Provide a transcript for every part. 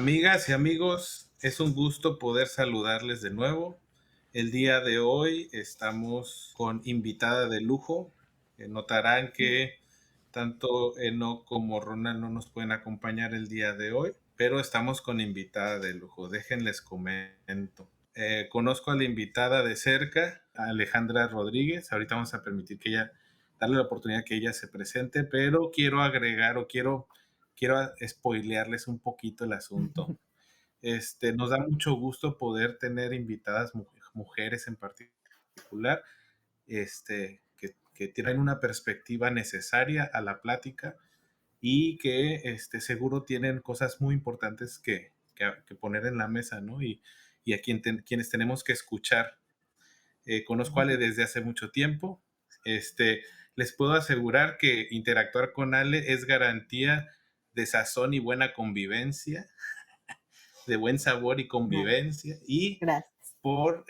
Amigas y amigos, es un gusto poder saludarles de nuevo. El día de hoy estamos con invitada de lujo. Notarán que tanto Eno como Ronald no nos pueden acompañar el día de hoy, pero estamos con invitada de lujo. Déjenles comento. Conozco a la invitada de cerca, a Alejandra Rodríguez. Ahorita vamos a permitir que ella, darle la oportunidad que ella se presente, pero quiero agregar o quiero spoilearles un poquito el asunto. Nos da mucho gusto poder tener invitadas mujeres en particular, que tienen una perspectiva necesaria a la plática y que seguro tienen cosas muy importantes que poner en la mesa, ¿no? Y a quienes tenemos que escuchar. Conozco a Ale desde hace mucho tiempo. Les puedo asegurar que interactuar con Ale es garantía de sazón y buena convivencia, de buen sabor y Vale, convivencia. Y gracias. por,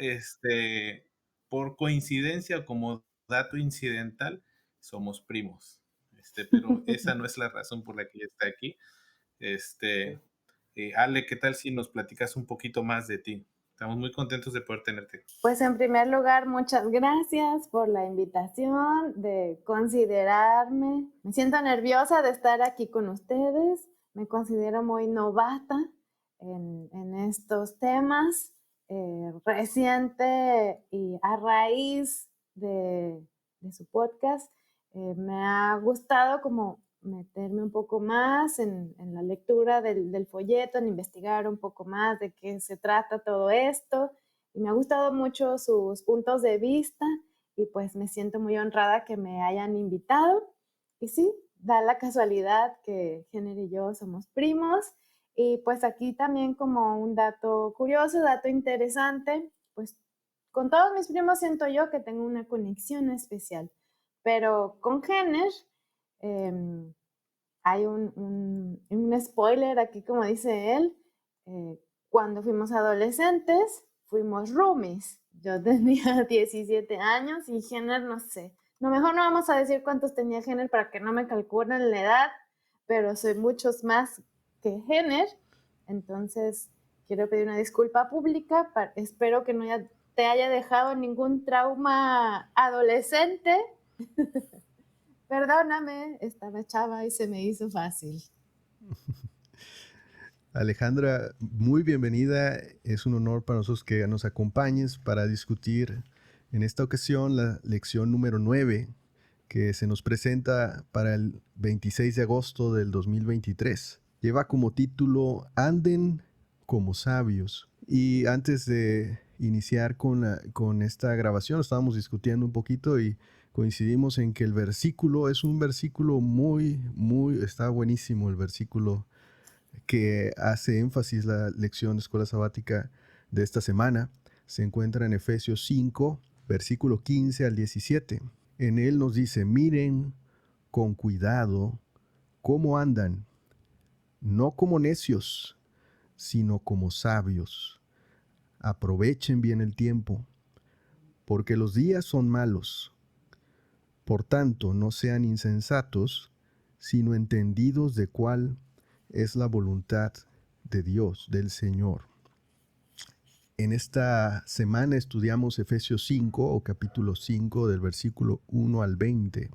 por coincidencia o como dato incidental, somos primos. Pero esa no es la razón por la que ella está aquí. Este, Ale, ¿qué tal si nos platicas un poquito más de ti? Estamos muy contentos de poder tenerte. Pues en primer lugar, muchas gracias por la invitación, de considerarme. Me siento nerviosa de estar aquí con ustedes. Me considero muy novata en estos temas. Reciente y a raíz de su podcast, me ha gustado como meterme un poco más en la lectura del folleto, en investigar un poco más de qué se trata todo esto. Y me ha gustado mucho sus puntos de vista y pues me siento muy honrada que me hayan invitado. Y sí, da la casualidad que Jenner y yo somos primos. Y pues aquí también como un dato curioso, dato interesante, pues con todos mis primos siento yo que tengo una conexión especial. Pero con Jenner eh, hay un spoiler aquí, como dice él. Cuando fuimos adolescentes, fuimos roomies. Yo tenía 17 años y Jenner, no sé. No, mejor no vamos a decir cuántos tenía Jenner para que no me calculen la edad, pero soy muchos más que Jenner. Entonces, quiero pedir una disculpa pública. Espero que no te haya dejado ningún trauma adolescente. Perdóname, estaba chava y se me hizo fácil. Alejandra, muy bienvenida. Es un honor para nosotros que nos acompañes para discutir en esta ocasión la lección número 9 que se nos presenta para el 26 de agosto del 2023. Lleva como título Anden como sabios. Y antes de iniciar con esta grabación, estábamos discutiendo un poquito y coincidimos en que el versículo es un versículo está buenísimo el versículo que hace énfasis la lección de escuela sabática de esta semana. Se encuentra en Efesios 5, versículo 15 al 17. En él nos dice, miren con cuidado cómo andan, no como necios, sino como sabios. Aprovechen bien el tiempo, porque los días son malos. Por tanto, no sean insensatos, sino entendidos de cuál es la voluntad de Dios, del Señor. En esta semana estudiamos Efesios 5 o capítulo 5 del versículo 1 al 20.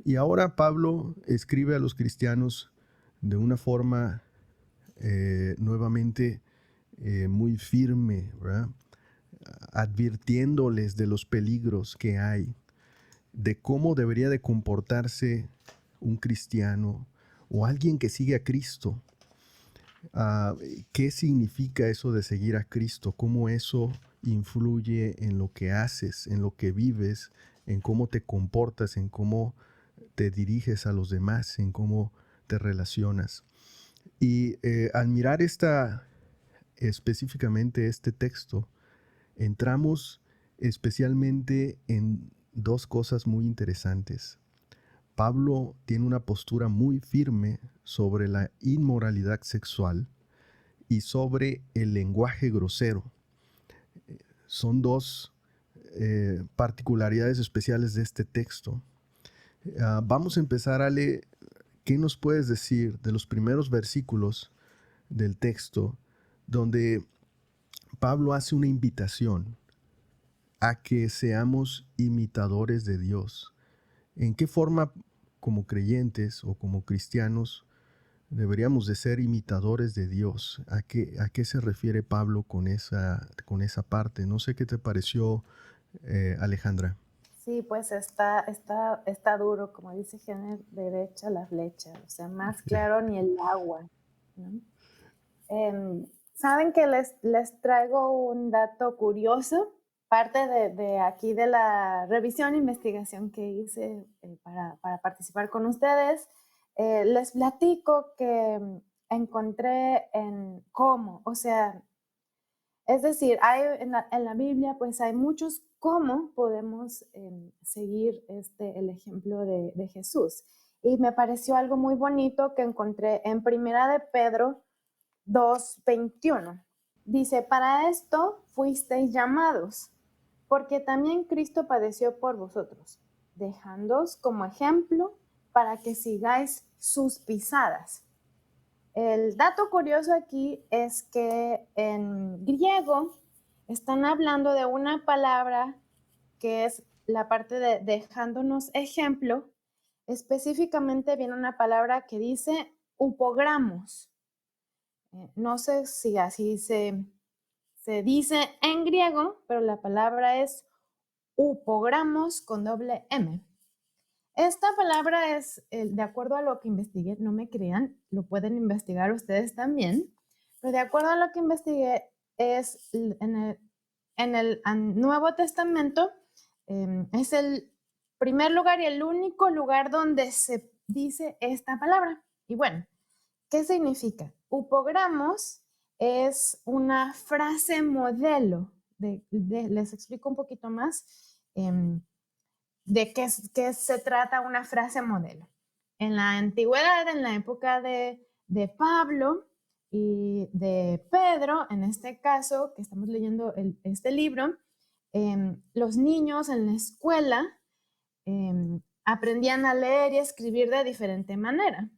Y ahora Pablo escribe a los cristianos de una forma nuevamente muy firme, ¿verdad? Advirtiéndoles de los peligros que hay, de cómo debería de comportarse un cristiano o alguien que sigue a Cristo. ¿Qué significa eso de seguir a Cristo? ¿Cómo eso influye en lo que haces, en lo que vives, en cómo te comportas, en cómo te diriges a los demás, en cómo te relacionas? Y al mirar específicamente este texto, entramos especialmente en dos cosas muy interesantes. Pablo tiene una postura muy firme sobre la inmoralidad sexual y sobre el lenguaje grosero. Son dos particularidades especiales de este texto. Vamos a empezar, Ale. ¿Qué nos puedes decir de los primeros versículos del texto donde Pablo hace una invitación a que seamos imitadores de Dios. ¿En qué forma, como creyentes o como cristianos, deberíamos de ser imitadores de Dios? ¿A qué se refiere Pablo con esa parte? No sé qué te pareció, Alejandra. Sí, pues está duro, como dice Jenner, derecha la flecha, o sea, más claro ni el agua, ¿no? Saben que les traigo un dato curioso, parte de aquí de la revisión e investigación que hice para participar con ustedes. Les platico que encontré en cómo, o sea, es decir, en la Biblia pues hay muchos cómo podemos seguir el ejemplo de Jesús. Y me pareció algo muy bonito que encontré en Primera de Pedro 2:21. Dice, para esto fuisteis llamados, porque también Cristo padeció por vosotros, dejándoos como ejemplo para que sigáis sus pisadas. El dato curioso aquí es que en griego están hablando de una palabra que es la parte de dejándonos ejemplo. Específicamente viene una palabra que dice upogramos. No sé si así se dice en griego, pero la palabra es upogramos con doble M. Esta palabra es, de acuerdo a lo que investigué, no me crean, lo pueden investigar ustedes también, pero de acuerdo a lo que investigué, es en el Nuevo Testamento, es el primer lugar y el único lugar donde se dice esta palabra. Y bueno, ¿qué significa? Upogramos es una frase modelo. Les explico un poquito más de qué se trata una frase modelo. En la antigüedad, en la época de Pablo y de Pedro, en este caso, que estamos leyendo este libro, los niños en la escuela aprendían a leer y escribir de diferente manera.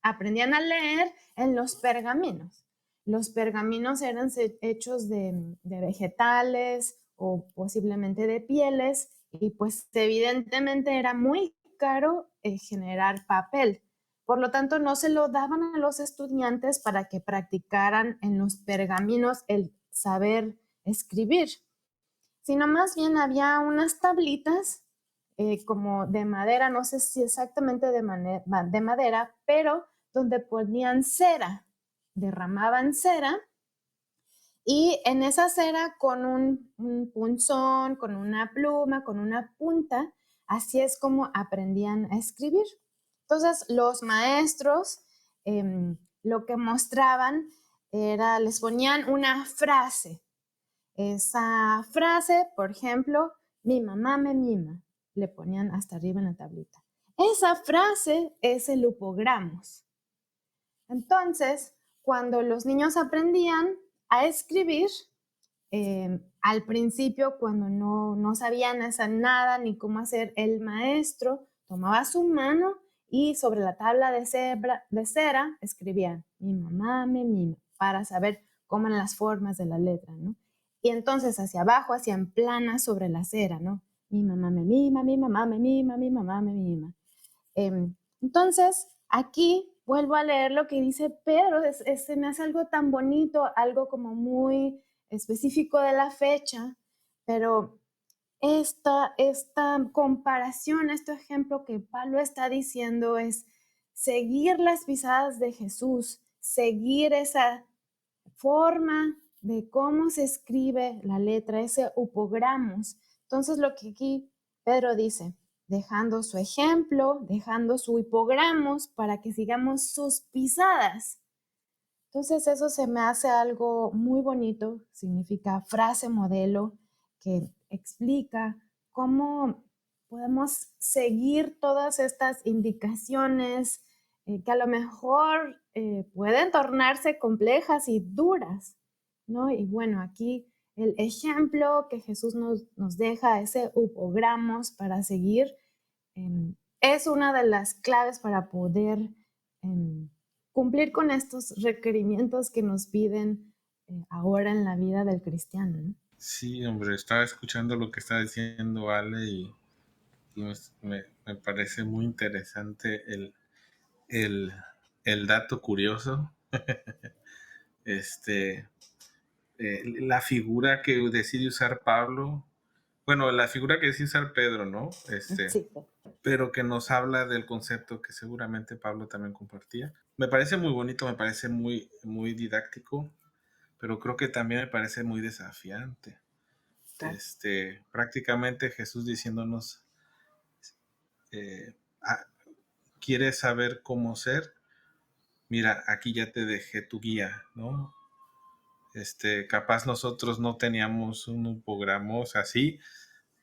Aprendían a leer en los pergaminos. Los pergaminos eran hechos de vegetales o posiblemente de pieles y pues evidentemente era muy caro generar papel. Por lo tanto, no se lo daban a los estudiantes para que practicaran en los pergaminos el saber escribir, sino más bien había unas tablitas como de madera, no sé si exactamente de madera, pero donde ponían cera, derramaban cera y en esa cera con un punzón, con una pluma, con una punta, así es como aprendían a escribir. Entonces los maestros lo que mostraban era, les ponían una frase. Esa frase, por ejemplo, mi mamá me mima, le ponían hasta arriba en la tablita. Esa frase es el upogramos. Entonces, cuando los niños aprendían a escribir, al principio, cuando no sabían hacer nada ni cómo hacer, el maestro tomaba su mano y sobre la tabla de cera escribía, mi mamá me mima, para saber cómo eran las formas de la letra, ¿no? Y entonces hacia abajo hacían planas sobre la cera, ¿no? Mi mamá me mima, mi mamá me mima, mi mamá me mima. Entonces, aquí vuelvo a leer lo que dice Pedro, se me hace algo tan bonito, algo como muy específico de la fecha, pero esta comparación, este ejemplo que Pablo está diciendo es seguir las pisadas de Jesús, seguir esa forma de cómo se escribe la letra, ese upogramos. Entonces, lo que aquí Pedro dice, dejando su ejemplo, dejando su hipogramos para que sigamos sus pisadas. Entonces eso se me hace algo muy bonito, significa frase modelo que explica cómo podemos seguir todas estas indicaciones que a lo mejor pueden tornarse complejas y duras, ¿no? Y bueno, aquí el ejemplo que Jesús nos deja, ese upogramos para seguir, es una de las claves para poder cumplir con estos requerimientos que nos piden ahora en la vida del cristiano, ¿no? Sí, hombre, estaba escuchando lo que está diciendo Ale y me parece muy interesante el, el dato curioso. Este, la figura que decide usar Pablo, bueno, la figura que decide usar Pedro, ¿no? Sí. Pero que nos habla del concepto que seguramente Pablo también compartía. Me parece muy bonito, me parece muy, muy didáctico, pero creo que también me parece muy desafiante. Claro. Prácticamente Jesús diciéndonos, eh, ah, ¿quieres saber cómo ser? Mira, aquí ya te dejé tu guía, ¿no? Capaz nosotros no teníamos un hipograma así,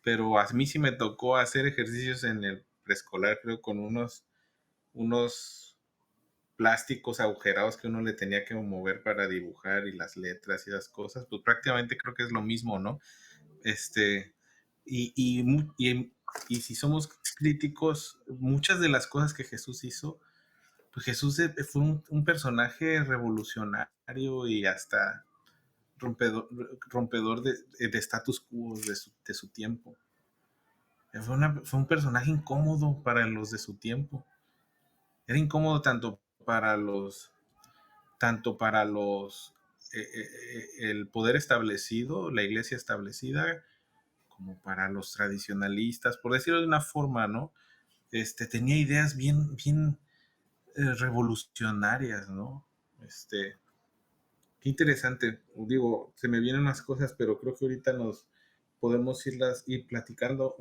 pero a mí sí me tocó hacer ejercicios en el preescolar, creo, con unos plásticos agujerados que uno le tenía que mover para dibujar y las letras y las cosas, pues prácticamente creo que es lo mismo, ¿no? Y, y, y, y si somos críticos, muchas de las cosas que Jesús hizo, pues Jesús fue un personaje revolucionario y hasta rompedor de status quo de su tiempo. Fue un personaje incómodo para los de su tiempo. Era incómodo tanto para los el poder establecido, la iglesia establecida, como para los tradicionalistas, por decirlo de una forma, ¿no? Tenía ideas bien revolucionarias, ¿no? Qué interesante. Digo, se me vienen más cosas, pero creo que ahorita nos podemos ir platicando.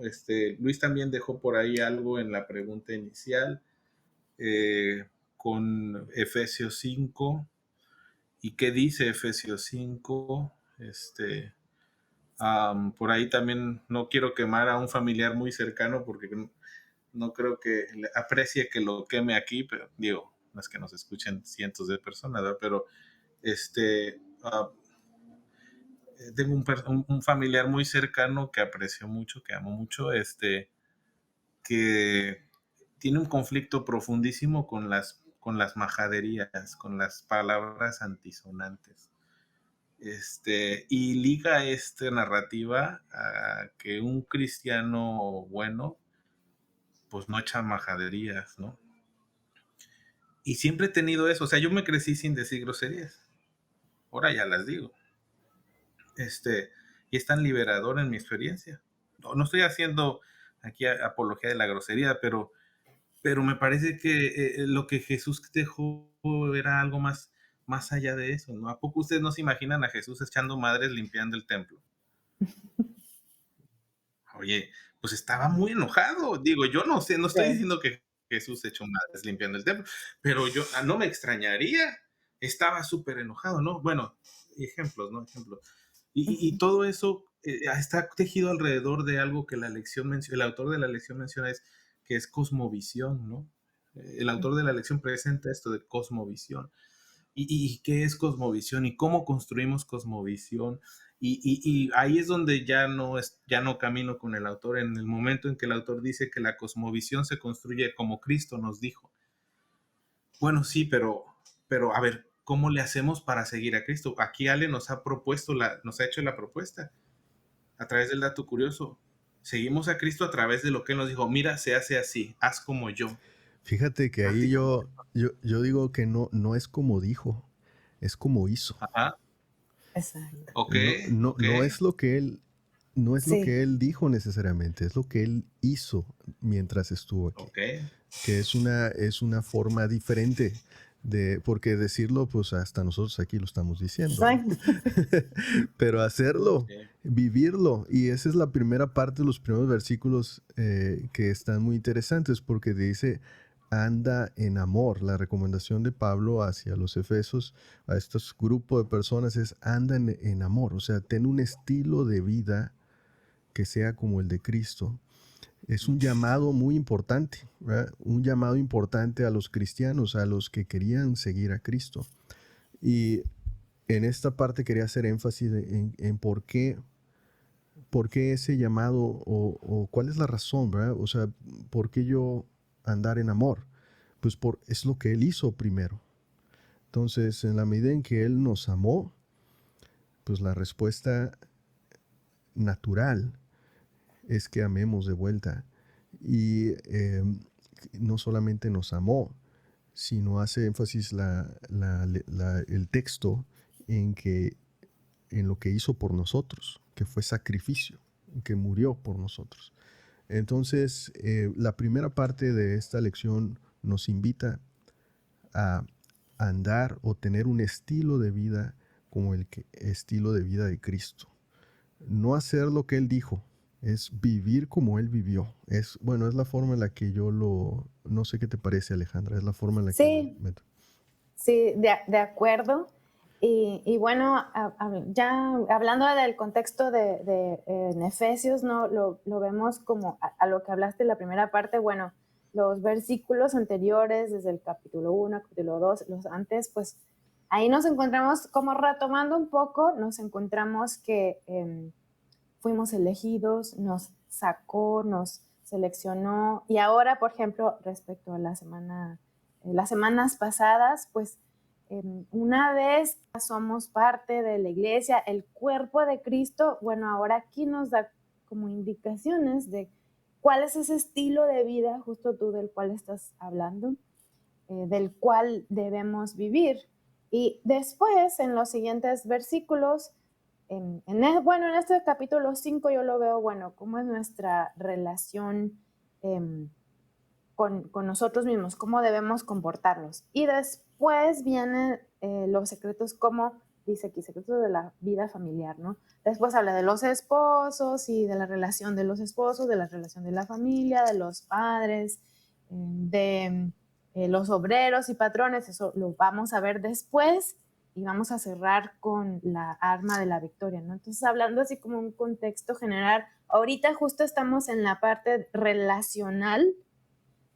Luis también dejó por ahí algo en la pregunta inicial con Efesios 5. ¿Y qué dice Efesios 5? Por ahí también no quiero quemar a un familiar muy cercano porque no creo que aprecie que lo queme aquí, pero digo, no es que nos escuchen cientos de personas, ¿verdad? Pero tengo un familiar muy cercano que aprecio mucho, que amo mucho, que tiene un conflicto profundísimo con las majaderías, con las palabras antisonantes. Y liga esta narrativa a que un cristiano bueno, pues no echa majaderías, ¿no? Y siempre he tenido eso, o sea, yo me crecí sin decir groserías, ahora ya las digo. Y es tan liberador en mi experiencia. No estoy haciendo aquí apología de la grosería, pero me parece que lo que Jesús dejó era algo más allá de eso, ¿no? ¿A poco ustedes no se imaginan a Jesús echando madres limpiando el templo? Oye, pues estaba muy enojado. Digo, yo no sé, no estoy diciendo que Jesús echó madres limpiando el templo, pero yo no me extrañaría. Estaba súper enojado, ¿no? Bueno, ejemplos, ¿no? Ejemplos. Y todo eso está tejido alrededor de algo que la lección el autor de la lección menciona que es cosmovisión, ¿no? El autor de la lección presenta esto de cosmovisión. ¿Y qué es cosmovisión? ¿Y cómo construimos cosmovisión? Y ahí es donde ya no camino con el autor, en el momento en que el autor dice que la cosmovisión se construye como Cristo nos dijo. Bueno, sí, pero a ver, ¿cómo le hacemos para seguir a Cristo? Aquí Ale nos ha hecho la propuesta a través del dato curioso. Seguimos a Cristo a través de lo que Él nos dijo. Mira, se hace así, haz como yo. Fíjate que ahí yo digo que no es como dijo, es como hizo. Ajá. Exacto. Okay. No es lo que él, no es lo Sí. que él dijo necesariamente, es lo que él hizo mientras estuvo aquí. Okay. Que es una forma diferente porque decirlo, pues hasta nosotros aquí lo estamos diciendo. Exacto. Pero hacerlo, Sí. vivirlo. Y esa es la primera parte de los primeros versículos que están muy interesantes porque dice, anda en amor. La recomendación de Pablo hacia los Efesos, a estos grupos de personas es, anda en amor. O sea, ten un estilo de vida que sea como el de Cristo. Es un llamado muy importante, ¿verdad? Un llamado importante a los cristianos, a los que querían seguir a Cristo. Y en esta parte quería hacer énfasis en por qué ese llamado o cuál es la razón, ¿verdad? O sea, ¿por qué yo andar en amor? Pues es lo que Él hizo primero. Entonces, en la medida en que Él nos amó, pues la respuesta natural es que amemos de vuelta. Y no solamente nos amó, sino hace énfasis el texto en lo que hizo por nosotros, que fue sacrificio, que murió por nosotros. Entonces, la primera parte de esta lección nos invita a andar o tener un estilo de vida como estilo de vida de Cristo. No hacer lo que Él dijo, es vivir como Él vivió. Es la forma en la que no sé qué te parece, Alejandra, es la forma en la que... Sí, de acuerdo. Y bueno, ya hablando del contexto en Efesios, ¿no? Lo vemos como a lo que hablaste en la primera parte, bueno, los versículos anteriores, desde el capítulo 1, capítulo 2, los antes, pues ahí nos encontramos, como retomando un poco, nos encontramos que fuimos elegidos, nos sacó, nos seleccionó, y ahora, por ejemplo, respecto a las semanas pasadas, pues una vez somos parte de la iglesia, el cuerpo de Cristo, bueno, ahora aquí nos da como indicaciones de cuál es ese estilo de vida, justo tú del cual estás hablando, del cual debemos vivir. Y después, en los siguientes versículos, en este capítulo 5 yo lo veo, cómo es nuestra relación con nosotros mismos, cómo debemos comportarnos. Y después vienen los secretos, como dice aquí, secretos de la vida familiar, ¿no? Después habla de los esposos y de la relación de los esposos, de la relación de la familia, de los padres, de los obreros y patrones. Eso lo vamos a ver después y vamos a cerrar con la arma de la victoria, ¿no? Entonces, hablando así como un contexto general, ahorita justo estamos en la parte relacional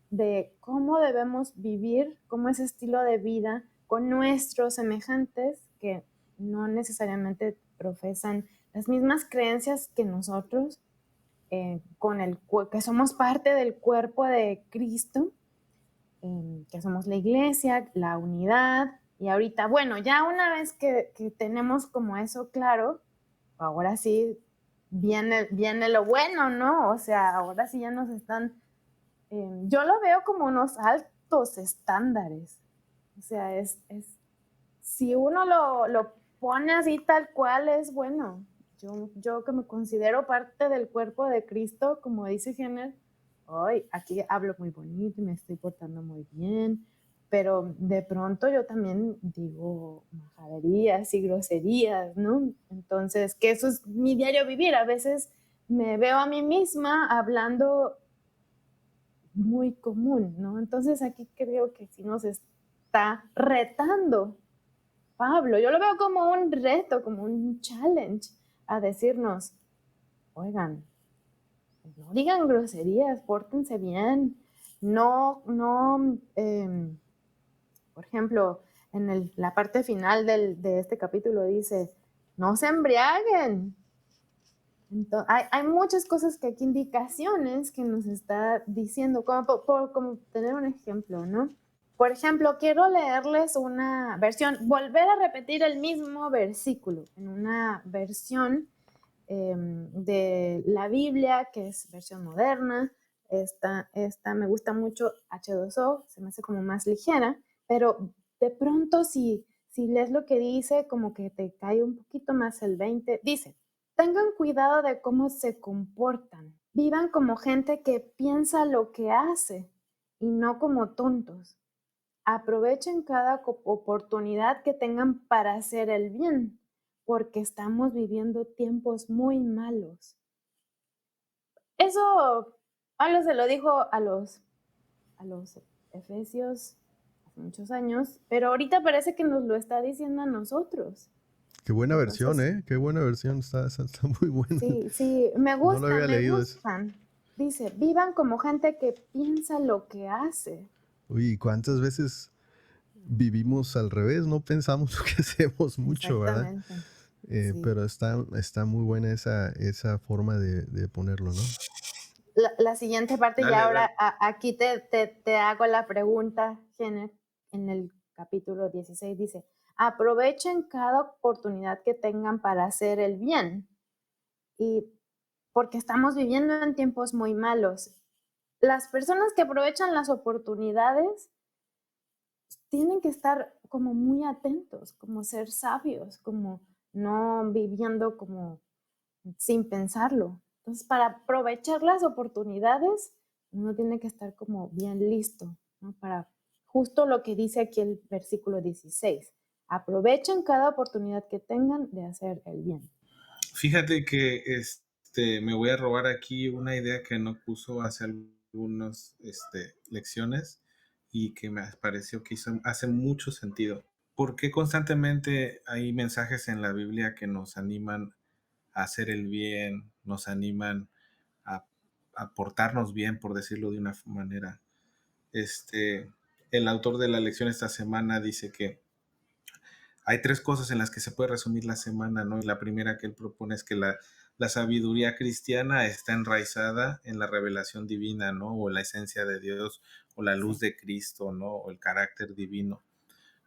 de cómo debemos vivir, cómo es estilo de vida con nuestros semejantes que no necesariamente profesan las mismas creencias que nosotros, que somos parte del cuerpo de Cristo, que somos la iglesia, la unidad. Y ahorita, ya una vez que tenemos como eso claro, ahora sí viene lo bueno, ¿no? O sea, ahora sí ya nos están... yo lo veo como unos altos estándares. O sea, si uno lo pone así tal cual, es bueno. Yo que me considero parte del cuerpo de Cristo, como dice Jenner, hoy aquí hablo muy bonito y me estoy portando muy bien, pero de pronto yo también digo majaderías y groserías, ¿no? Entonces, que eso es mi diario vivir. A veces me veo a mí misma hablando muy común, ¿no? Entonces aquí creo que sí nos está retando Pablo. Yo lo veo como un reto, como un challenge a decirnos, oigan, no digan groserías, pórtense bien, no, por ejemplo, en la parte final de este capítulo dice, no se embriaguen. Entonces, hay muchas cosas que aquí, indicaciones que nos está diciendo, como tener un ejemplo, ¿no? Por ejemplo, quiero leerles una versión, volver a repetir el mismo versículo en una versión de la Biblia, que es versión moderna. Esta me gusta mucho, H2O, se me hace como más ligera, pero de pronto si lees lo que dice, como que te cae un poquito más el 20. Dice, tengan cuidado de cómo se comportan, vivan como gente que piensa lo que hace y no como tontos. Aprovechen cada oportunidad que tengan para hacer el bien, porque estamos viviendo tiempos muy malos. Eso Pablo se lo dijo a los efesios hace muchos años, pero ahorita parece que nos lo está diciendo a nosotros. Qué buena versión, ¿eh? Qué buena versión, está muy buena. Sí, me gusta, no lo había leído gustan. Dice, vivan como gente que piensa lo que hace. Uy, ¿cuántas veces vivimos al revés? No pensamos lo que hacemos mucho, ¿verdad? Sí. Pero está muy buena esa forma de ponerlo, ¿no? La siguiente parte, dale, ya ahora aquí te hago la pregunta, Jenner. En el capítulo 16 dice, aprovechen cada oportunidad que tengan para hacer el bien. Y porque estamos viviendo en tiempos muy malos. Las personas que aprovechan las oportunidades tienen que estar como muy atentos, como ser sabios, como no viviendo como sin pensarlo. Entonces, para aprovechar las oportunidades, uno tiene que estar como bien listo, ¿no? Para justo lo que dice aquí el versículo 16. Aprovechen cada oportunidad que tengan de hacer el bien. Fíjate que me voy a robar aquí una idea que no puso hace algunas lecciones y que me pareció que hace mucho sentido. ¿Por qué constantemente hay mensajes en la Biblia que nos animan a hacer el bien, nos animan a, a portarnos bien, por decirlo de una manera? El autor de la lección esta semana dice que hay tres cosas en las que se puede resumir la semana, ¿no? Y la primera que él propone es que la sabiduría cristiana está enraizada en la revelación divina, ¿no? O la esencia de Dios, o la luz de Cristo, ¿no? O el carácter divino.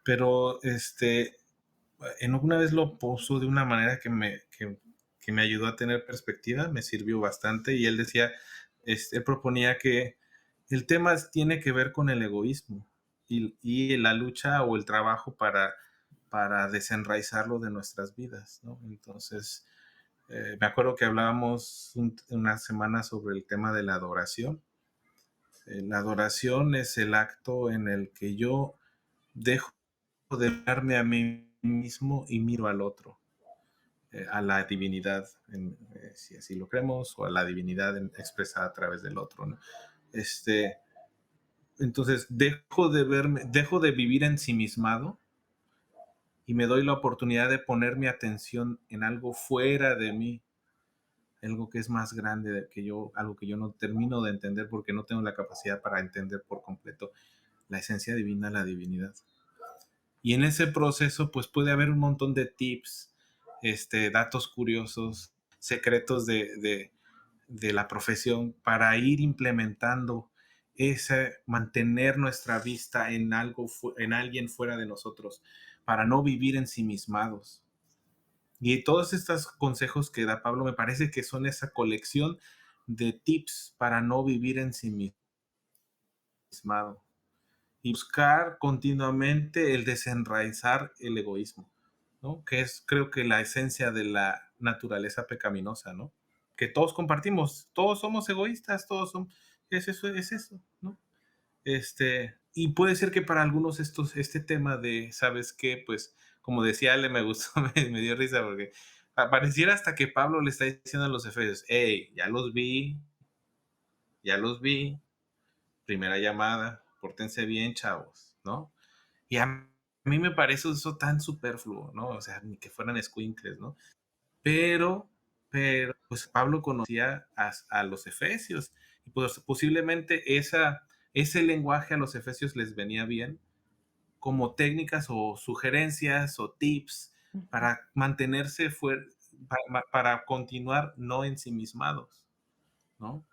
Pero en alguna vez lo puso de una manera que me ayudó a tener perspectiva, me sirvió bastante, y él decía, él proponía que el tema tiene que ver con el egoísmo y la lucha o el trabajo para desenraizarlo de nuestras vidas, ¿no? Entonces, me acuerdo que hablábamos una semana sobre el tema de la adoración. La adoración es el acto en el que yo dejo de mirarme a mí mismo y miro al otro, a la divinidad, si así lo creemos, o a la divinidad expresada a través del otro, ¿no? Entonces, dejo de vivir ensimismado y me doy la oportunidad de poner mi atención en algo fuera de mí, algo que es más grande que yo, algo que yo no termino de entender porque no tengo la capacidad para entender por completo la esencia divina, la divinidad. Y en ese proceso, pues puede haber un montón de tips, datos curiosos, secretos de la profesión para ir implementando mantener nuestra vista en alguien fuera de nosotros, para no vivir ensimismados. Y todos estos consejos que da Pablo me parece que son esa colección de tips para no vivir ensimismado y buscar continuamente el desenraizar el egoísmo, ¿no? Que es, creo que, la esencia de la naturaleza pecaminosa, ¿no? Que todos compartimos, todos somos egoístas, es eso, ¿no? Y puede ser que para algunos este tema de, ¿sabes qué? Pues, como decía Ale, me gustó, me dio risa porque pareciera hasta que Pablo le está diciendo a los efesios, hey, ya los vi, primera llamada, pórtense bien, chavos, ¿no? Y a mí me parece eso tan superfluo, ¿no? O sea, ni que fueran escuincles, ¿no? Pero, pues Pablo conocía a los efesios y pues posiblemente ese lenguaje a los efesios les venía bien como técnicas o sugerencias o tips para mantenerse para continuar no ensimismados, ¿no?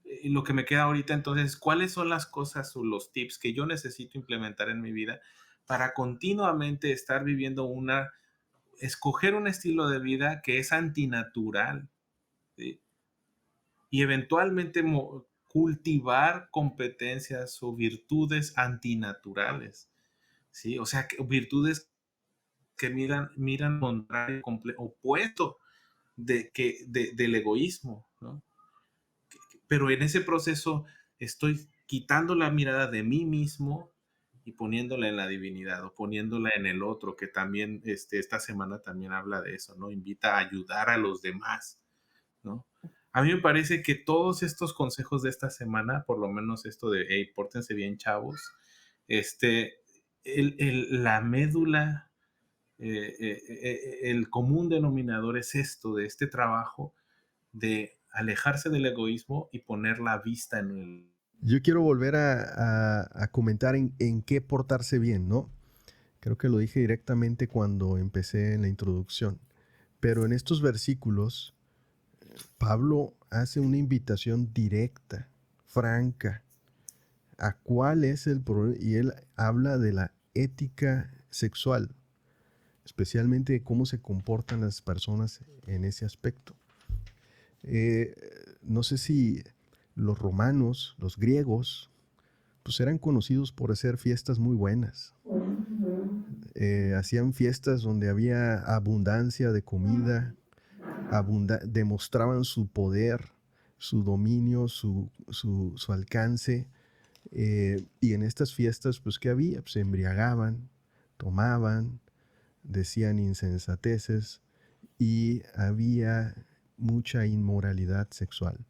Y lo que me queda ahorita entonces, ¿cuáles son las cosas o los tips que yo necesito implementar en mi vida para continuamente estar viviendo escoger un estilo de vida que es antinatural, ¿sí? Y eventualmente cultivar competencias o virtudes antinaturales, ¿sí? O sea, virtudes que miran contrario, opuesto del egoísmo, ¿no? Pero en ese proceso estoy quitando la mirada de mí mismo y poniéndola en la divinidad o poniéndola en el otro, que también esta semana también habla de eso, ¿no? Invita a ayudar a los demás, ¿no? A mí me parece que todos estos consejos de esta semana, por lo menos esto de, hey, pórtense bien, chavos, la médula, el común denominador es esto, de este trabajo de alejarse del egoísmo y poner la vista en el... Yo quiero volver a comentar en qué portarse bien, ¿no? Creo que lo dije directamente cuando empecé en la introducción. Pero en estos versículos, Pablo hace una invitación directa, franca, a cuál es el problema. Y él habla de la ética sexual, especialmente cómo se comportan las personas en ese aspecto. No sé si los romanos, los griegos, pues eran conocidos por hacer fiestas muy buenas. Hacían fiestas donde había abundancia de comida, demostraban su poder, su dominio, su alcance. Y en estas fiestas, pues, ¿qué había? Pues se embriagaban, tomaban, decían insensateces y había mucha inmoralidad sexual.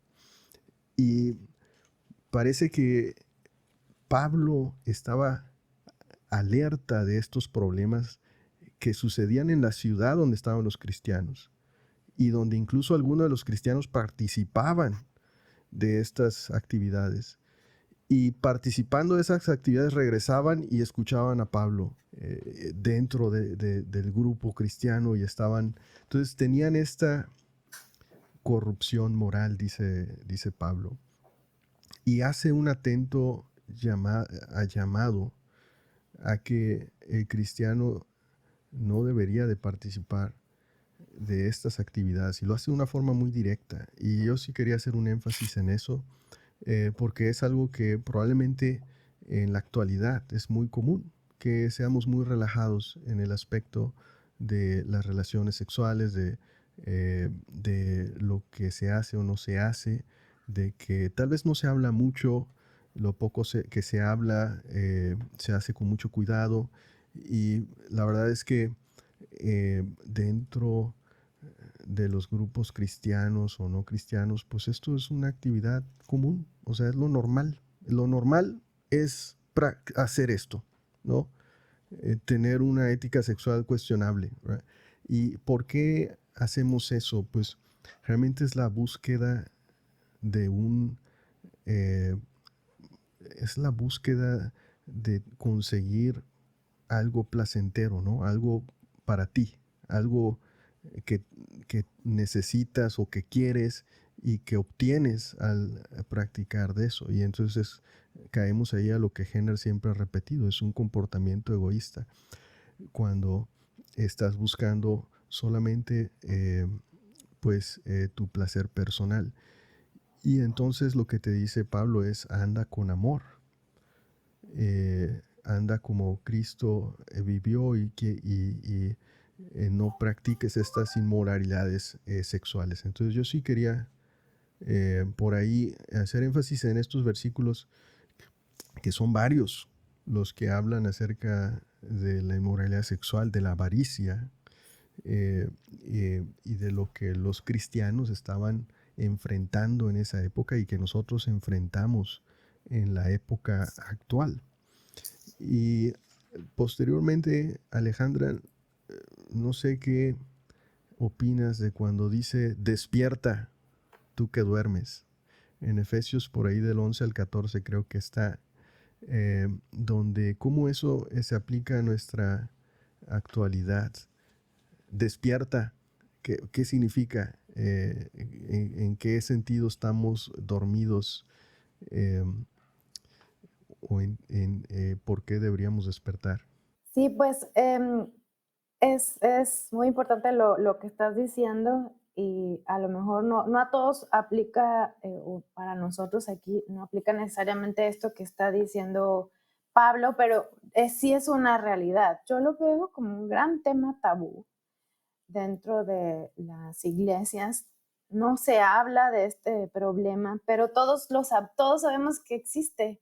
Y parece que Pablo estaba alerta de estos problemas que sucedían en la ciudad donde estaban los cristianos y donde incluso algunos de los cristianos participaban de estas actividades. Y participando de esas actividades regresaban y escuchaban a Pablo dentro del grupo cristiano y estaban, entonces tenían esta corrupción moral, dice Pablo, y hace un atento llamado a que el cristiano no debería de participar de estas actividades, y lo hace de una forma muy directa, y yo sí quería hacer un énfasis en eso, porque es algo que probablemente en la actualidad es muy común, que seamos muy relajados en el aspecto de las relaciones sexuales, de lo que se hace o no se hace, de que tal vez no se habla mucho, lo poco que se habla se hace con mucho cuidado, y la verdad es que dentro de los grupos cristianos o no cristianos, pues esto es una actividad común, o sea, es lo normal. Lo normal es hacer esto, ¿no? Tener una ética sexual cuestionable, ¿right? ¿Y por qué hacemos eso? Pues realmente es la búsqueda de eh, es la búsqueda de conseguir algo placentero, ¿no? Algo para ti, algo que, que necesitas o que quieres y que obtienes al practicar de eso. Y entonces caemos ahí a lo que Henner siempre ha repetido, es un comportamiento egoísta. Cuando estás buscando solamente tu placer personal. Y entonces lo que te dice Pablo es anda con amor. Anda como Cristo vivió y no practiques estas inmoralidades sexuales. Entonces yo sí quería por ahí hacer énfasis en estos versículos, que son varios los que hablan acerca de la inmoralidad sexual, de la avaricia y de lo que los cristianos estaban enfrentando en esa época y que nosotros enfrentamos en la época actual. Y posteriormente, Alejandra, no sé qué opinas de cuando dice despierta tú que duermes. En Efesios por ahí del 11 al 14 creo que está, donde cómo eso se aplica a nuestra actualidad. Despierta, ¿qué significa? En qué sentido estamos dormidos? Eh, ¿Por qué deberíamos despertar? Sí, pues es muy importante lo que estás diciendo y a lo mejor no a todos aplica, o para nosotros aquí no aplica necesariamente esto que está diciendo Pablo, pero sí es una realidad. Yo lo veo como un gran tema tabú dentro de las iglesias. No se habla de este problema, pero todos sabemos que existe.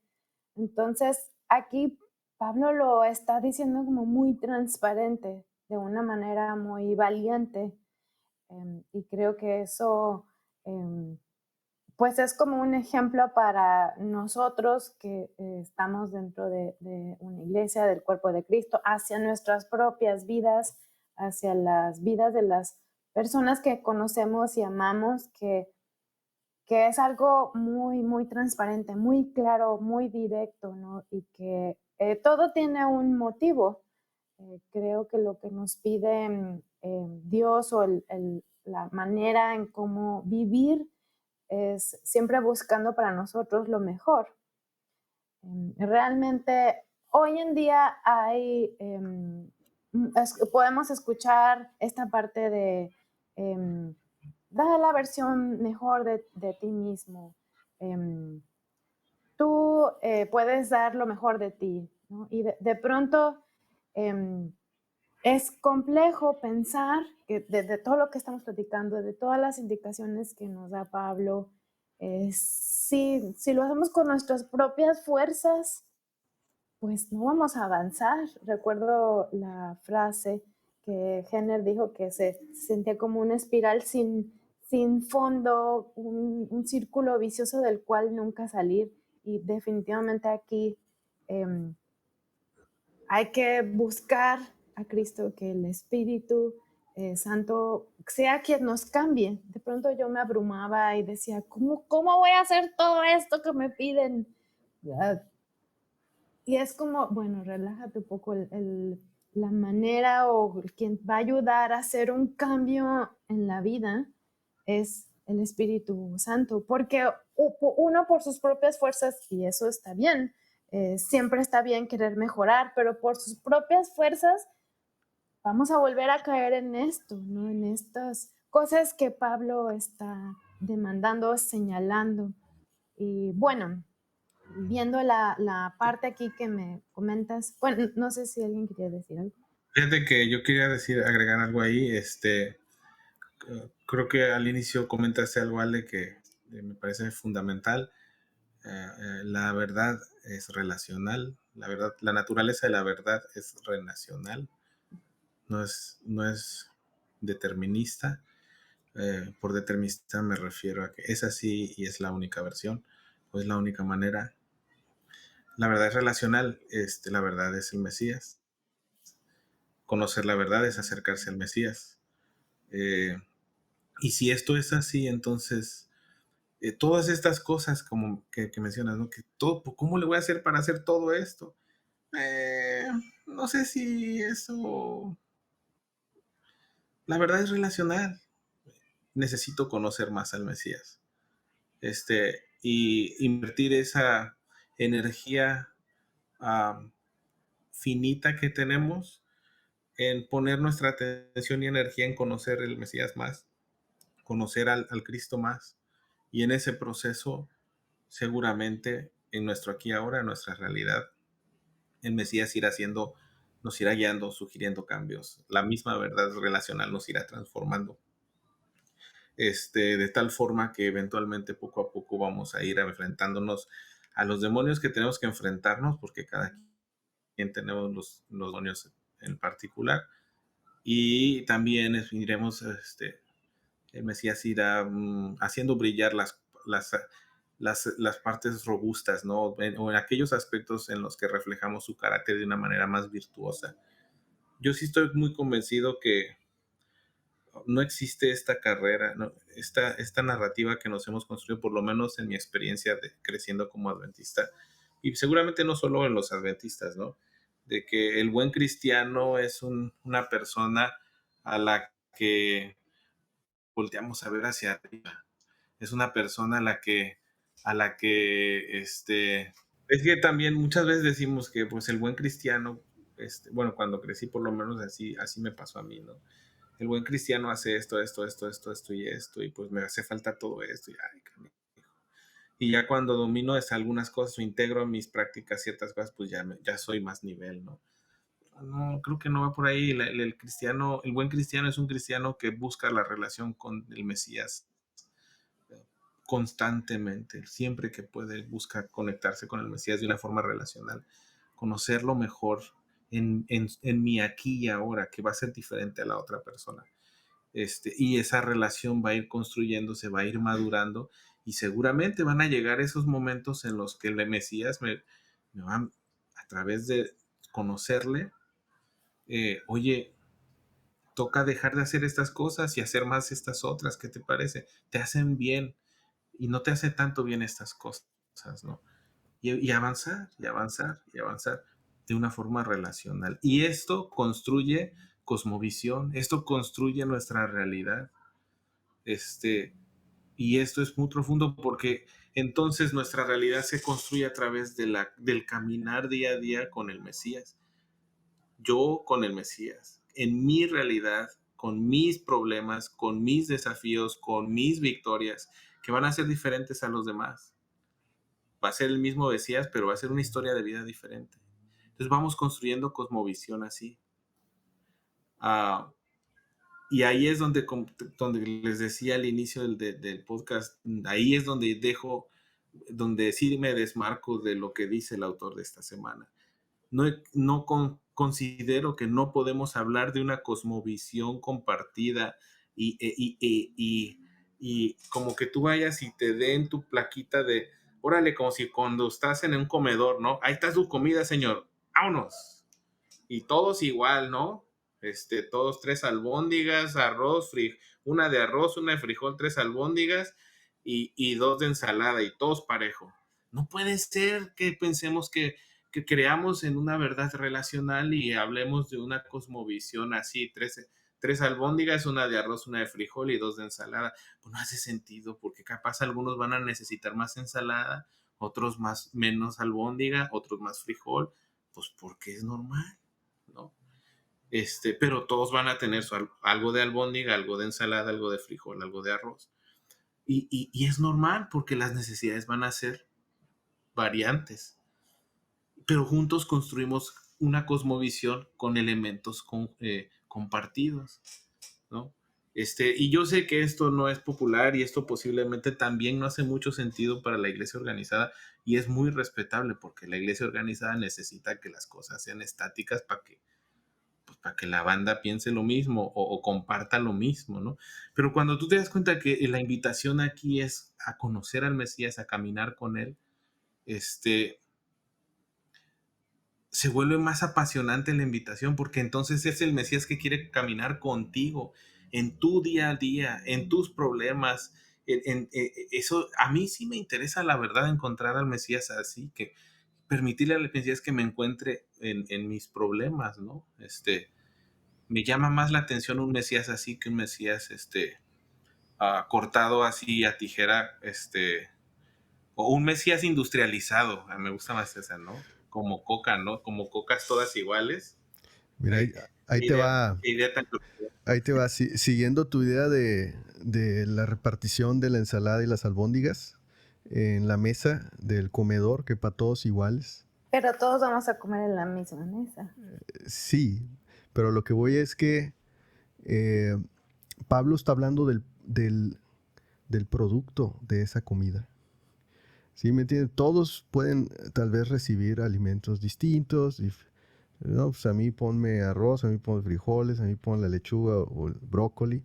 Entonces, aquí Pablo lo está diciendo como muy transparente, de una manera muy valiente, y creo que eso pues es como un ejemplo para nosotros que estamos dentro de una iglesia, del cuerpo de Cristo, hacia nuestras propias vidas, hacia las vidas de las personas que conocemos y amamos, que es algo muy, muy transparente, muy claro, muy directo, ¿no? Y que todo tiene un motivo. Creo que lo que nos pide Dios o la manera en cómo vivir es siempre buscando para nosotros lo mejor. Realmente hoy en día hay, podemos escuchar esta parte de da la versión mejor de ti mismo. Tú puedes dar lo mejor de ti, ¿no? Y de pronto es complejo pensar que de todo lo que estamos platicando, de todas las indicaciones que nos da Pablo, si lo hacemos con nuestras propias fuerzas, pues no vamos a avanzar. Recuerdo la frase que Jenner dijo que se sentía como una espiral sin fondo, un círculo vicioso del cual nunca salir. Y definitivamente aquí hay que buscar a Cristo, que el Espíritu Santo sea quien nos cambie. De pronto yo me abrumaba y decía, ¿cómo voy a hacer todo esto que me piden? Y es como, bueno, relájate un poco. La manera o quien va a ayudar a hacer un cambio en la vida es el Espíritu Santo, porque uno por sus propias fuerzas, y eso está bien, siempre está bien querer mejorar, pero por sus propias fuerzas vamos a volver a caer en esto, ¿no? En estas cosas que Pablo está demandando, señalando. Y bueno, viendo la parte aquí que me comentas, bueno, no sé si alguien quería decir algo. Fíjate que yo quería agregar algo ahí. Creo que al inicio comentaste algo, Ale, que me parece fundamental. La verdad es relacional. La naturaleza de la verdad es relacional. No es determinista. Por determinista me refiero a que es así y es la única versión, o es la única manera. La verdad es relacional. La verdad es el Mesías. Conocer la verdad es acercarse al Mesías. Y si esto es así, entonces todas estas cosas como que mencionas, ¿no? Que todo, ¿cómo le voy a hacer para hacer todo esto? Eh, no sé si eso... La verdad es relacional. Necesito conocer más al Mesías. Y invertir esa energía finita que tenemos en poner nuestra atención y energía en conocer el Mesías más, conocer al Cristo más. Y en ese proceso, seguramente, en nuestro aquí y ahora, en nuestra realidad, el Mesías nos irá guiando, sugiriendo cambios. La misma verdad relacional nos irá transformando. De tal forma que eventualmente poco a poco vamos a ir enfrentándonos a los demonios que tenemos que enfrentarnos, porque cada quien tenemos los demonios en particular. Y también iremos, el Mesías irá haciendo brillar las partes robustas, ¿no? O en aquellos aspectos en los que reflejamos su carácter de una manera más virtuosa. Yo sí estoy muy convencido que no existe esta carrera, ¿no? Esta narrativa que nos hemos construido, por lo menos en mi experiencia creciendo como adventista, y seguramente no solo en los adventistas, ¿no? De que el buen cristiano es una persona a la que volteamos a ver hacia arriba. Es una persona es que también muchas veces decimos que pues el buen cristiano, bueno, cuando crecí por lo menos así me pasó a mí, ¿no? El buen cristiano hace esto y esto, y pues me hace falta todo esto, y ay, canijo. Y ya cuando domino algunas cosas o integro en mis prácticas ciertas cosas, pues ya soy más nivel, ¿no? No, creo que no va por ahí. El buen cristiano es un cristiano que busca la relación con el Mesías constantemente, siempre que puede, busca conectarse con el Mesías de una forma relacional, conocerlo mejor en mi aquí y ahora, que va a ser diferente a la otra persona. Y esa relación va a ir construyéndose, va a ir madurando, y seguramente van a llegar esos momentos en los que el Mesías me va, a través de conocerle, oye, toca dejar de hacer estas cosas y hacer más estas otras, ¿qué te parece? Te hacen bien y no te hace tanto bien estas cosas, ¿no? Y avanzar, y avanzar, y avanzar de una forma relacional. Y esto construye cosmovisión, esto construye nuestra realidad. Y esto es muy profundo porque entonces nuestra realidad se construye a través del caminar día a día con el Mesías. Yo con el Mesías, en mi realidad, con mis problemas, con mis desafíos, con mis victorias, que van a ser diferentes a los demás. Va a ser el mismo Mesías, pero va a ser una historia de vida diferente. Entonces vamos construyendo cosmovisión así. Ah, y ahí es donde les decía al inicio del podcast, ahí es donde sí me desmarco de lo que dice el autor de esta semana. Considero que no podemos hablar de una cosmovisión compartida y como que tú vayas y te den tu plaquita de, órale, como si cuando estás en un comedor, ¿no? Ahí está su comida, señor, vámonos. Y todos igual, ¿no? Todos 3 albóndigas, una de arroz, una de frijol, 3 albóndigas y 2 de ensalada y todos parejo. No puede ser que pensemos que creamos en una verdad relacional y hablemos de una cosmovisión así, 3 albóndigas, una de arroz, una de frijol y 2 de ensalada. Pues no hace sentido porque capaz algunos van a necesitar más ensalada, otros menos albóndiga, otros más frijol, pues porque es normal, ¿no? Pero todos van a tener algo de albóndiga, algo de ensalada, algo de frijol, algo de arroz. Y es normal porque las necesidades van a ser variantes. Pero juntos construimos una cosmovisión con elementos compartidos, ¿no? Y yo sé que esto no es popular y esto posiblemente también no hace mucho sentido para la iglesia organizada y es muy respetable porque la iglesia organizada necesita que las cosas sean estáticas para que la banda piense lo mismo o comparta lo mismo, ¿no? Pero cuando tú te das cuenta que la invitación aquí es a conocer al Mesías, a caminar con él, se vuelve más apasionante la invitación porque entonces es el Mesías que quiere caminar contigo en tu día a día, en tus problemas. Eso a mí sí me interesa, la verdad, encontrar al Mesías así, que permitirle al Mesías que me encuentre en mis problemas, ¿no? Me llama más la atención un Mesías así que un Mesías cortado así a tijera, o un Mesías industrializado. Me gusta más esa, ¿no? Como Coca, ¿no? Como Cocas todas iguales. Mira, Ay, ahí qué te idea, va, qué idea tan... ahí te va, siguiendo tu idea de la repartición de la ensalada y las albóndigas en la mesa del comedor, que para todos iguales. Pero todos vamos a comer en la misma mesa. Sí, pero lo que voy es que eh, Pablo está hablando del producto de esa comida. ¿Sí me entiendes? Todos pueden tal vez recibir alimentos distintos. No, pues a mí ponme arroz, a mí ponme frijoles, a mí ponme la lechuga o el brócoli.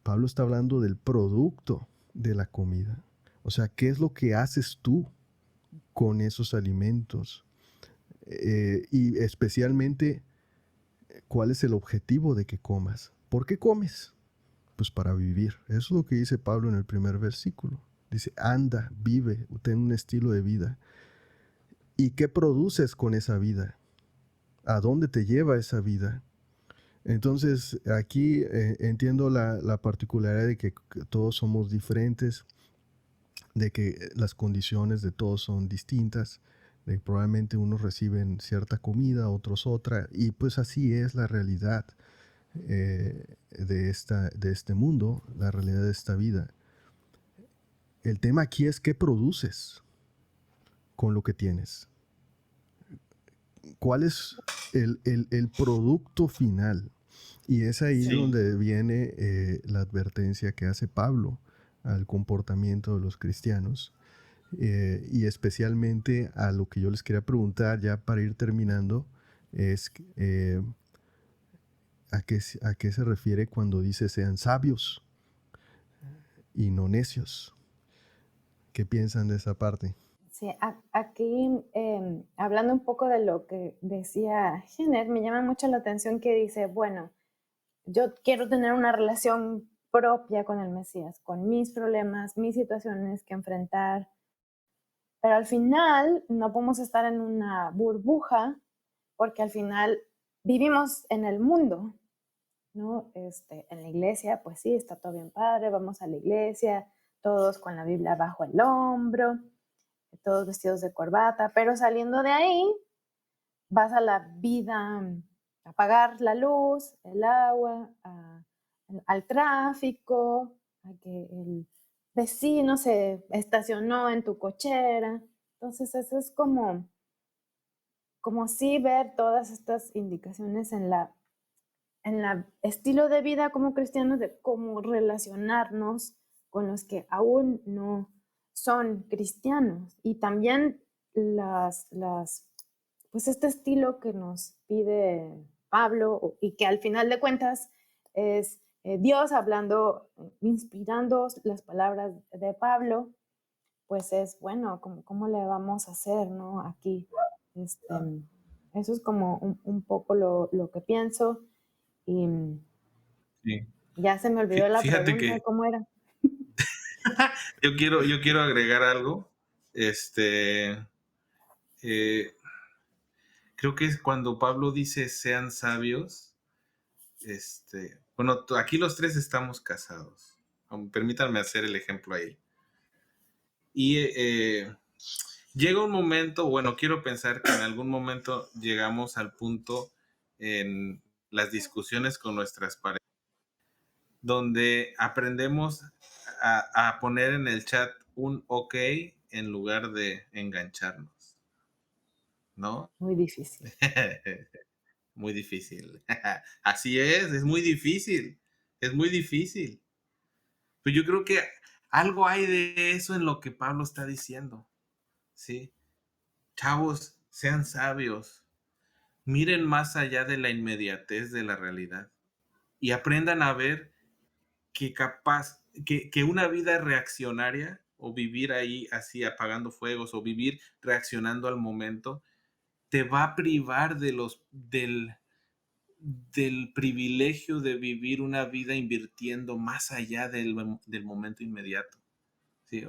Pablo está hablando del producto de la comida. O sea, ¿qué es lo que haces tú con esos alimentos? Y especialmente, ¿cuál es el objetivo de que comas? ¿Por qué comes? Pues para vivir. Eso es lo que dice Pablo en el primer versículo. Dice, anda, vive, ten un estilo de vida. ¿Y qué produces con esa vida? ¿A dónde te lleva esa vida? Entonces, aquí entiendo la particularidad de que todos somos diferentes, de que las condiciones de todos son distintas, de que probablemente unos reciben cierta comida, otros otra, y pues así es la realidad de este mundo, la realidad de esta vida. El tema aquí es qué produces con lo que tienes. ¿Cuál es el producto final? Y es ahí Sí, donde viene la advertencia que hace Pablo al comportamiento de los cristianos y especialmente a lo que yo les quería preguntar ya para ir terminando es ¿a qué se refiere cuando dice sean sabios y no necios? ¿Qué piensan de esa parte? Sí, aquí hablando un poco de lo que decía Jenner, me llama mucho la atención que dice, bueno, yo quiero tener una relación propia con el Mesías, con mis problemas, mis situaciones que enfrentar, pero al final no podemos estar en una burbuja porque al final vivimos en el mundo ¿no? En la iglesia, pues sí, está todo bien padre, vamos a la iglesia, todos con la Biblia bajo el hombro, todos vestidos de corbata, pero saliendo de ahí, vas a la vida, a pagar la luz, el agua, al tráfico, a que el vecino se estacionó en tu cochera. Entonces, eso es como sí ver todas estas indicaciones en la estilo de vida como cristianos, de cómo relacionarnos con los que aún no son cristianos. Y también pues este estilo que nos pide Pablo y que al final de cuentas es Dios hablando, inspirando las palabras de Pablo, pues es, bueno, ¿cómo le vamos a hacer, no? Aquí, eso es como un poco lo que pienso. Y Sí. ya se me olvidó la Fíjate pregunta, que ¿cómo era? yo quiero agregar algo. Creo que es cuando Pablo dice sean sabios. Bueno, aquí los tres estamos casados. Permítanme hacer el ejemplo ahí. Y llega un momento, bueno, quiero pensar que en algún momento llegamos al punto en las discusiones con nuestras parejas, donde aprendemos a poner en el chat un ok en lugar de engancharnos, ¿no? Muy difícil. Muy difícil. Así es muy difícil. Es muy difícil. Pues yo creo que algo hay de eso en lo que Pablo está diciendo, ¿sí? Chavos, sean sabios, miren más allá de la inmediatez de la realidad y aprendan a ver que una vida reaccionaria o vivir ahí así apagando fuegos o vivir reaccionando al momento te va a privar del privilegio de vivir una vida invirtiendo más allá del momento inmediato. ¿Sí?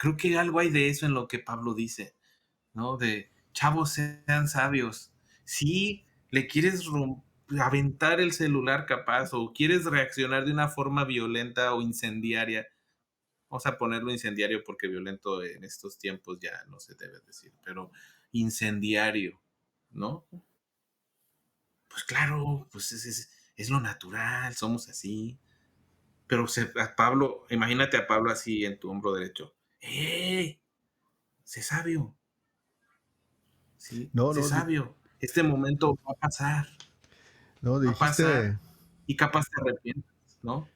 Creo que algo hay de eso en lo que Pablo dice, ¿no? De chavos, sean sabios. Si le quieres aventar el celular capaz o quieres reaccionar de una forma violenta o incendiaria, vamos a ponerlo incendiario porque violento en estos tiempos ya no se debe decir, pero incendiario, ¿no? Pues claro, pues es lo natural, somos así. Pero a Pablo, imagínate a Pablo así en tu hombro derecho. ¡Eh! Sé sabio, ¿sí? No, Sé no, sabio. Este momento va a pasar, no, va a pasar dijiste, y capaz te arrepientes, ¿no?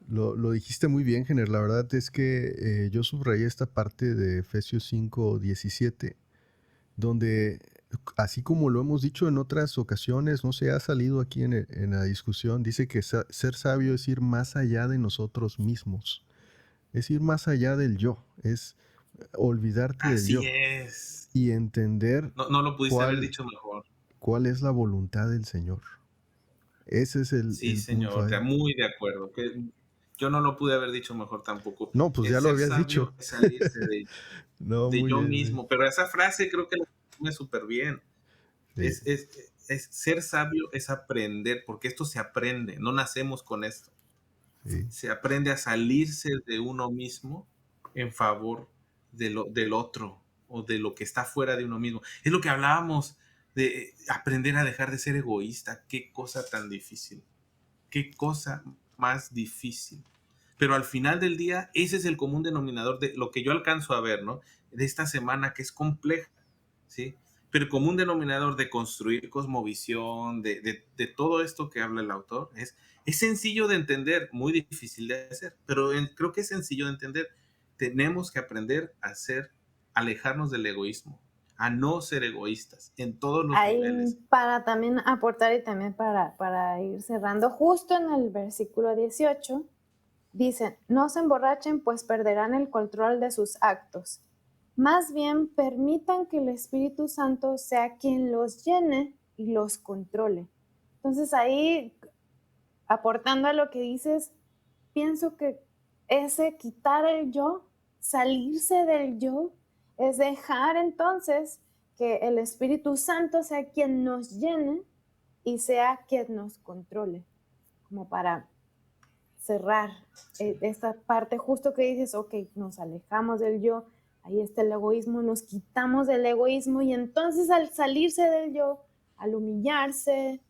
lo dijiste muy bien, Gener. La verdad es que yo subrayé esta parte de Efesios 5:17, donde, así como lo hemos dicho en otras ocasiones, no se ha salido aquí en la discusión, dice que ser sabio es ir más allá de nosotros mismos, es ir más allá del yo, es olvidarte del Así yo es. y entender No, no lo pudiste haber cuál, dicho mejor. cuál es la voluntad del Señor. Ese es Sí, el punto señor, ahí. muy de acuerdo. Yo no lo pude haber dicho mejor tampoco. No, pues El ya lo ser habías dicho. sabio es salirse No, de muy yo bien. mismo, pero esa frase creo que la resume súper bien. Sí, Ser sabio es aprender, porque esto se aprende, no nacemos con esto. sí. Se aprende a salirse de uno mismo en favor del otro o de lo que está fuera de uno mismo. Es lo que hablábamos de aprender a dejar de ser egoísta. Qué cosa tan difícil. Qué cosa más difícil. Pero al final del día, ese es el común denominador de lo que yo alcanzo a ver, ¿no? De esta semana que es compleja, ¿sí? Pero el común denominador de construir cosmovisión, de todo esto que habla el autor, es sencillo de entender, muy difícil de hacer, pero creo que es sencillo de entender. Tenemos que aprender a alejarnos del egoísmo, a no ser egoístas en todos los Ahí niveles. para también aportar y también para ir cerrando, justo en el versículo 18, dicen, no se emborrachen pues perderán el control de sus actos. Más bien permitan que el Espíritu Santo sea quien los llene y los controle. Entonces ahí, aportando a lo que dices, pienso que ese quitar el yo, salirse del yo, es dejar entonces que el Espíritu Santo sea quien nos llene y sea quien nos controle, como para cerrar esta parte justo que dices, ok, nos alejamos del yo, ahí está el egoísmo, nos quitamos del egoísmo y entonces al salirse del yo, al humillarse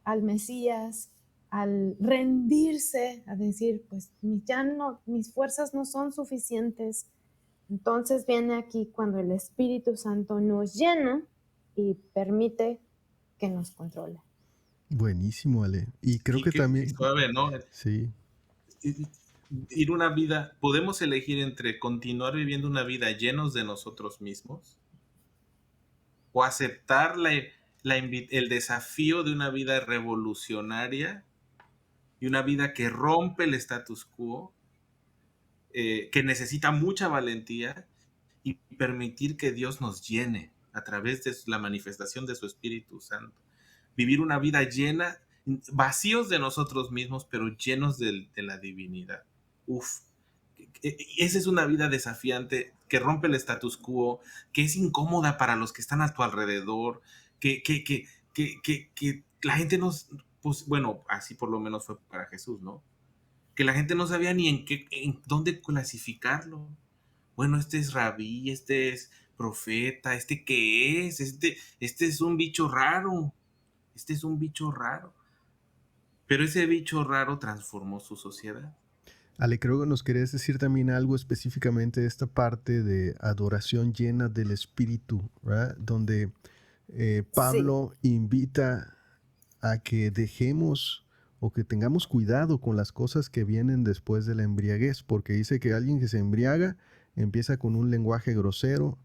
al Mesías, al rendirse, a decir, pues ya no, mis fuerzas no son suficientes, entonces viene aquí cuando el Espíritu Santo nos llena y permite que nos controle. Buenísimo, Ale. Y creo que Qué también, suave, ¿no? sí, Ir una vida, podemos elegir entre continuar viviendo una vida llenos de nosotros mismos o aceptar el desafío de una vida revolucionaria y una vida que rompe el status quo, que necesita mucha valentía y permitir que Dios nos llene a través de la manifestación de su Espíritu Santo. Vivir una vida llena, vacíos de nosotros mismos, pero llenos de la divinidad. Uf, esa es una vida desafiante que rompe el status quo, que es incómoda para los que están a tu alrededor, que la gente nos, pues bueno, así por lo menos fue para Jesús, ¿no? Que la gente no sabía ni en dónde clasificarlo. Bueno, este es rabí, este es profeta, este qué es, este es un bicho raro, este es un bicho raro. Pero ese bicho raro transformó su sociedad. Ale, creo que nos querías decir también algo específicamente de esta parte de adoración llena del Espíritu, ¿verdad? Donde Sí, Pablo invita a que dejemos o que tengamos cuidado con las cosas que vienen después de la embriaguez, porque dice que alguien que se embriaga empieza con un lenguaje grosero,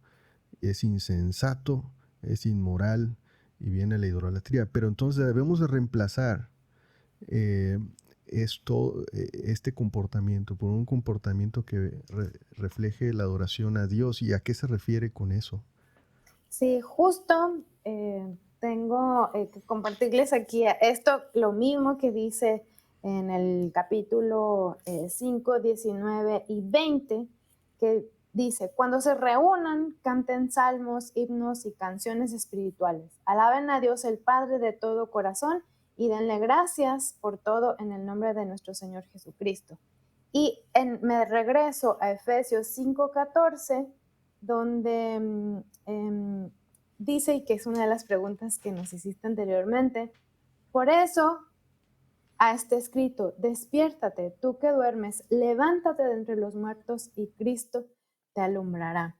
es insensato, es inmoral y viene la idolatría. Pero entonces debemos de reemplazar eh, este comportamiento por un comportamiento que refleje la adoración a Dios. ¿Y a qué se refiere con eso? sí, justo tengo que compartirles aquí esto, lo mismo que dice en el capítulo 5, 19 y 20, que dice, cuando se reúnan, canten salmos, himnos y canciones espirituales. Alaben a Dios el Padre de todo corazón y denle gracias por todo en el nombre de nuestro Señor Jesucristo. Y me regreso a Efesios 5:14, donde dice, y que es una de las preguntas que nos hiciste anteriormente, por eso está escrito, despiértate, tú que duermes, levántate de entre los muertos y Cristo te alumbrará.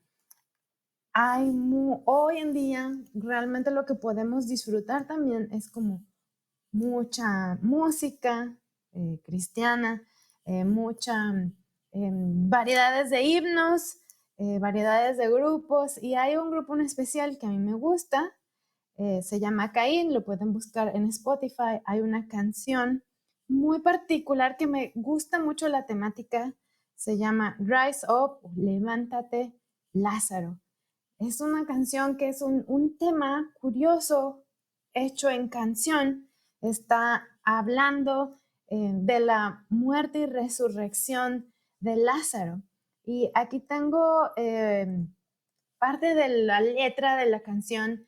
Hoy en día realmente lo que podemos disfrutar también es como mucha música cristiana, mucha variedades de himnos, variedades de grupos, y hay un grupo en especial que a mí me gusta, se llama Caín, lo pueden buscar en Spotify. Hay una canción muy particular que me gusta mucho la temática, se llama Rise Up, levántate, Lázaro. Es una canción que es un tema curioso hecho en canción. Está hablando de la muerte y resurrección de Lázaro. Y aquí tengo parte de la letra de la canción.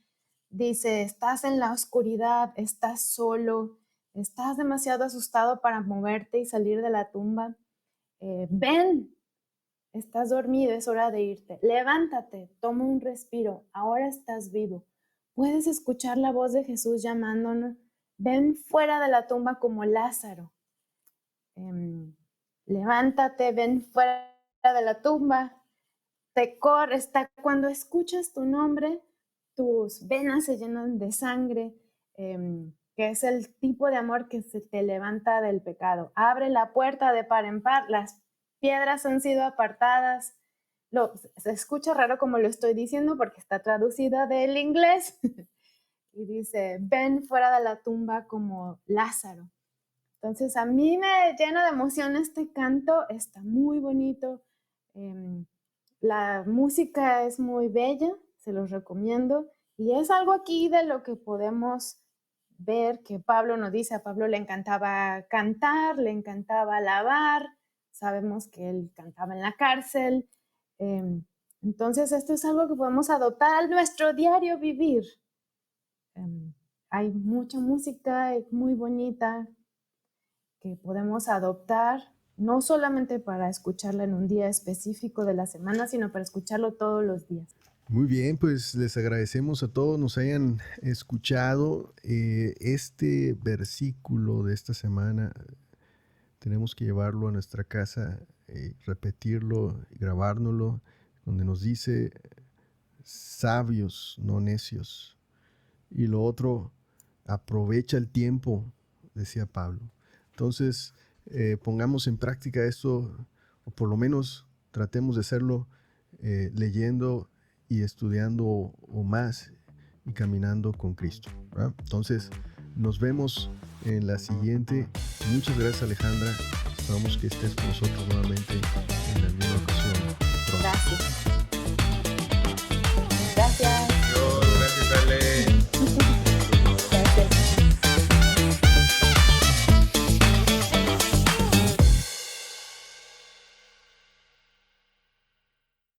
Dice, estás en la oscuridad, estás solo, estás demasiado asustado para moverte y salir de la tumba. Ven, estás dormido, es hora de irte. Levántate, toma un respiro, ahora estás vivo. Puedes escuchar la voz de Jesús llamándonos. Ven fuera de la tumba como Lázaro. Levántate, ven fuera de la tumba. Cuando escuchas tu nombre, tus venas se llenan de sangre, que es el tipo de amor que se te levanta del pecado. Abre la puerta de par en par, las piedras han sido apartadas. Se escucha raro como lo estoy diciendo porque está traducida del inglés y dice, ven fuera de la tumba como Lázaro. Entonces a mí me llena de emoción este canto, está muy bonito. La música es muy bella, se los recomiendo. Y es algo aquí de lo que podemos ver que Pablo nos dice, a Pablo le encantaba cantar, le encantaba alabar, sabemos que él cantaba en la cárcel. Entonces esto es algo que podemos adoptar a nuestro diario vivir. hay mucha música muy bonita que podemos adoptar, no solamente para escucharla en un día específico de la semana, sino para escucharlo todos los días. Muy bien, pues les agradecemos a todos nos hayan escuchado. Este versículo de esta semana tenemos que llevarlo a nuestra casa, repetirlo, grabárnoslo, donde nos dice sabios, no necios. Y lo otro, aprovecha el tiempo, decía Pablo. Entonces, pongamos en práctica esto, o por lo menos tratemos de hacerlo leyendo y estudiando o más y caminando con Cristo, ¿verdad? Entonces, nos vemos en la siguiente. Muchas gracias, Alejandra. Esperamos que estés con nosotros nuevamente en alguna